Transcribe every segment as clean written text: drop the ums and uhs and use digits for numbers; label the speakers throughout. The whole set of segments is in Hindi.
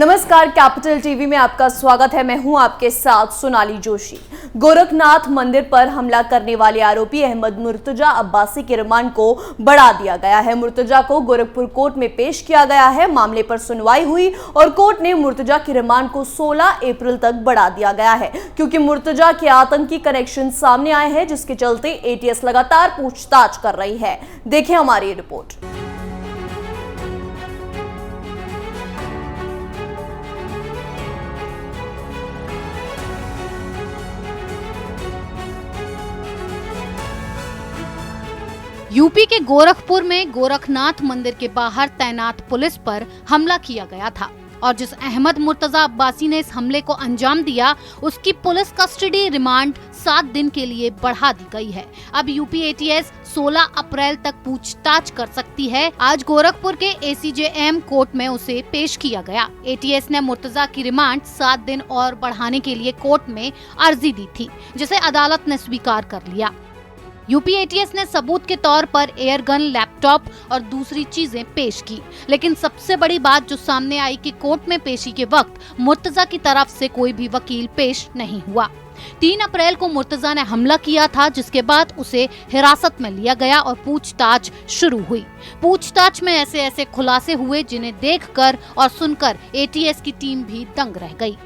Speaker 1: नमस्कार, कैपिटल टीवी में आपका स्वागत है। मैं हूं आपके साथ सोनाली जोशी। गोरखनाथ मंदिर पर हमला करने वाले आरोपी अहमद मुर्तजा अब्बासी के रिमांड को बढ़ा दिया गया है। मुर्तजा को गोरखपुर कोर्ट में पेश किया गया है। मामले पर सुनवाई हुई और कोर्ट ने मुर्तजा के रिमांड को 16 अप्रैल तक बढ़ा दिया गया है, क्योंकि मुर्तजा के आतंकी कनेक्शन सामने आए हैं, जिसके चलते एटीएस लगातार पूछताछ कर रही है। देखें हमारी रिपोर्ट।
Speaker 2: यूपी के गोरखपुर में गोरखनाथ मंदिर के बाहर तैनात पुलिस पर हमला किया गया था और जिस अहमद मुर्तजा अब्बासी ने इस हमले को अंजाम दिया, उसकी पुलिस कस्टडी रिमांड 7 दिन के लिए बढ़ा दी गई है। अब यूपी एटीएस 16 अप्रैल तक पूछताछ कर सकती है। आज गोरखपुर के एसीजेएम कोर्ट में उसे पेश किया गया। एटीएस ने मुर्तजा की रिमांड 7 दिन और बढ़ाने के लिए कोर्ट में अर्जी दी थी, जिसे अदालत ने स्वीकार कर लिया। यूपी एटीएस ने सबूत के तौर पर एयरगन, लैपटॉप और दूसरी चीजें पेश की, लेकिन सबसे बड़ी बात जो सामने आई कि कोर्ट में पेशी के वक्त मुर्तजा की तरफ से कोई भी वकील पेश नहीं हुआ। 3 अप्रैल को मुर्तजा ने हमला किया था, जिसके बाद उसे हिरासत में लिया गया और पूछताछ शुरू हुई। पूछताछ में ऐसे ऐसे खुलासे हुए जिन्हें देखकर और सुनकर एटीएस की टीम भी दंग रह गई।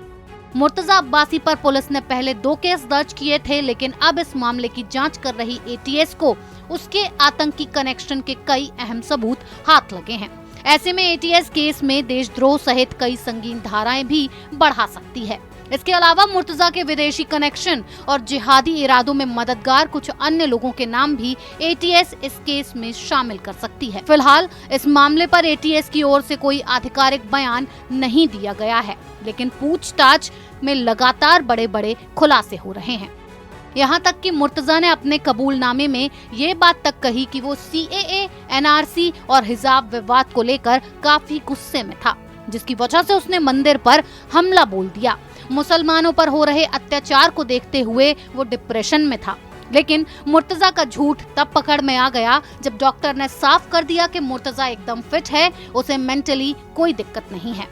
Speaker 2: मुर्तजा अब्बासी पर पुलिस ने पहले 2 केस दर्ज किए थे, लेकिन अब इस मामले की जांच कर रही एटीएस को उसके आतंकी कनेक्शन के कई अहम सबूत हाथ लगे हैं। ऐसे में एटीएस केस में देशद्रोह सहित कई संगीन धाराएं भी बढ़ा सकती है। इसके अलावा मुर्तजा के विदेशी कनेक्शन और जिहादी इरादों में मददगार कुछ अन्य लोगों के नाम भी एटीएस इस केस में शामिल कर सकती है। फिलहाल इस मामले पर एटीएस की ओर से कोई आधिकारिक बयान नहीं दिया गया है, लेकिन पूछताछ में लगातार बड़े बड़े खुलासे हो रहे हैं। यहाँ तक कि मुर्तजा ने अपने कबूलनामे में ये बात तक कही कि वो सीएए, एनआरसी और हिजाब विवाद को लेकर काफी गुस्से में था, जिसकी वजह से उसने मंदिर पर हमला बोल दिया। मुसलमानों पर हो रहे अत्याचार को देखते हुए वो डिप्रेशन में था। लेकिन मुर्तजा का झूठ तब पकड़ में आ गया जब डॉक्टर ने साफ कर दिया कि मुर्तजा एकदम फिट है, उसे मेंटली कोई दिक्कत नहीं है।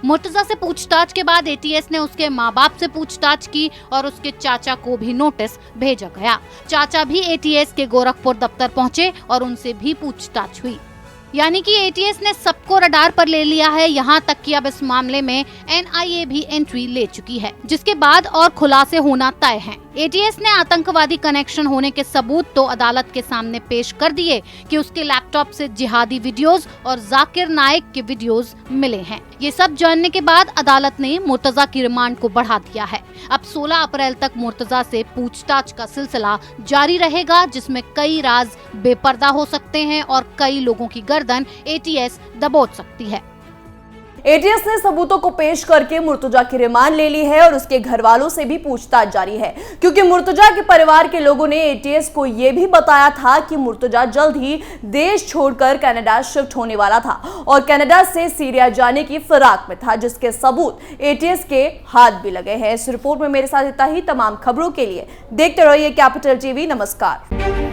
Speaker 2: मुर्तजा से पूछताछ के बाद एटीएस ने उसके माँ बाप से पूछताछ की और उसके चाचा को भी नोटिस भेजा गया। चाचा भी एटीएस के गोरखपुर दफ्तर पहुंचे और उनसे भी पूछताछ हुई। यानी कि एटीएस ने सबको रडार पर ले लिया है। यहाँ तक कि अब इस मामले में एनआईए भी एंट्री ले चुकी है, जिसके बाद और खुलासे होना तय हैं। एटीएस ने आतंकवादी कनेक्शन होने के सबूत तो अदालत के सामने पेश कर दिए कि उसके लैपटॉप से जिहादी वीडियोस और जाकिर नाइक के वीडियोस मिले हैं। ये सब जानने के बाद अदालत ने मुर्तजा की रिमांड को बढ़ा दिया है। अब 16 अप्रैल तक मुर्तजा से पूछताछ का सिलसिला जारी रहेगा, जिसमें कई राज बेपर्दा हो सकते हैं और कई लोगों की गर्दन एटीएस दबोच सकती है।
Speaker 1: एटीएस ने सबूतों को पेश करके मुर्तजा की रिमांड ले ली है और उसके घर वालों से भी पूछताछ जारी है, क्योंकि मुर्तजा के परिवार के लोगों ने एटीएस को यह भी बताया था कि मुर्तजा जल्द ही देश छोड़कर कनाडा शिफ्ट होने वाला था और कनाडा से सीरिया जाने की फिराक में था, जिसके सबूत एटीएस के हाथ भी लगे हैं। इस रिपोर्ट में मेरे साथ इतना ही। तमाम खबरों के लिए देखते रहिए कैपिटल टीवी। नमस्कार।